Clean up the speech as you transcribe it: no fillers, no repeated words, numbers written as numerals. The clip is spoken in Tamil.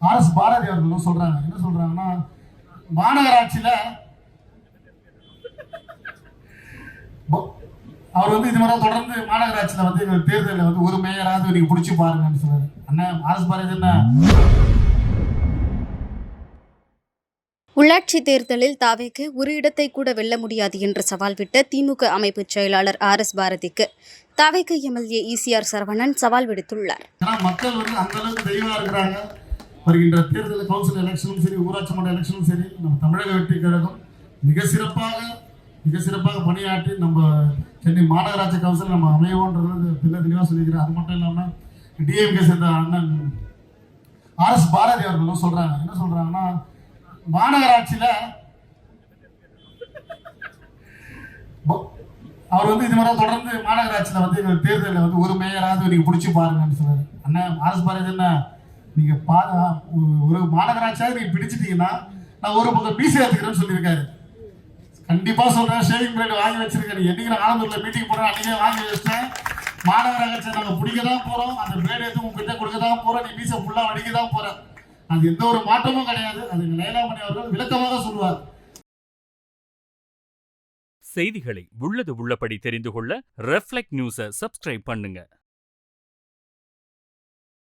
ஆர்எஸ் பாரதி அவர்களும் சொல்றாங்க. என்ன சொல்றாங்கன்னா, மாநகராட்சியில அவர் இது மாதிரி தொடர்ந்து மாநகராட்சியில எங்க தேர்தலில் ஒரு மேயராவது நீங்க பிடிச்சி பாருங்கன்னு சொல்றாரு. அண்ணன் ஆர்எஸ் பாரதி என்ன உள்ளாட்சி தேர்தலில் தாவேக்கு ஒரு இடத்தை கூட வெல்ல முடியாது என்று சவால் விட்ட திமுக அமைப்பு செயலாளர் ஆர்எஸ் பாரதிக்கு தாவேக்கு எம்எல்ஏ ஈசிஆர் சரவணன் சவால் விடுத்துள்ளார். மக்கள் அந்த அளவுக்கு தெளிவா இருக்கிறாங்க. வருகின்ற தேர்தல் கவுன்சில் எலெக்ஷனும் சரி, ஊராட்சி மன்ற எலெக்ஷனும் சரி, நம்ம தமிழக வெற்றி கழகம் மிக சிறப்பாக பணியாற்றி நம்ம சென்னை மாநகராட்சி கவுன்சில் நம்ம அமையோன்றது தெளிவாக சொல்லிக்கிறேன். அது மட்டும் இல்லாமல் டிஎம்கே சேர்ந்த அண்ணன் ஆர்எஸ் பாரதி அவர்களும் சொல்றாங்க. என்ன சொல்றாங்கன்னா, மாநகராட்சியில அவர் இது மாதிரி தொடர்ந்து மாநகராட்சியில எங்க தேர்தலில் ஒரு மேயராவது நீங்க பிடிச்சி பாருங்கன்னு சொல்றாரு. அண்ணன் ஆர்எஸ் பாரதி என்ன நீங்க ஒரு மாநகராட்சியாவது நீங்க பிடிச்சிட்டீங்கன்னா நான் ஒரு பக்கம் பிசி ஏத்துக்கிறேன்னு சொல்லியிருக்காரு. கண்டிப்பா சொல்றேன், ஷேவிங் பிளேட் வாங்கி வச்சிருக்கேன். என்னைக்கு நான் ஆனந்தூர்ல மீட்டிங் போறேன் அன்னைக்கே வாங்கி வச்சிட்டேன். மாநகராட்சியை நாங்க பிடிக்க தான் போறோம், அந்த பிளேட் எடுத்து உங்ககிட்ட கொடுக்க தான் போறோம், நீ மீசை ஃபுல்லா வடிக்க தான் போறேன். அது எந்த ஒரு மாற்றமும் கிடையாது. அது லைலாமணி அவர்கள் விளக்கமாக சொல்லுவார். செய்திகளை உள்ளது உள்ளபடி தெரிந்து கொள்ள ரெஃப்ளெக்ட் நியூஸை சப்ஸ்கிரைப் பண்ணுங்க.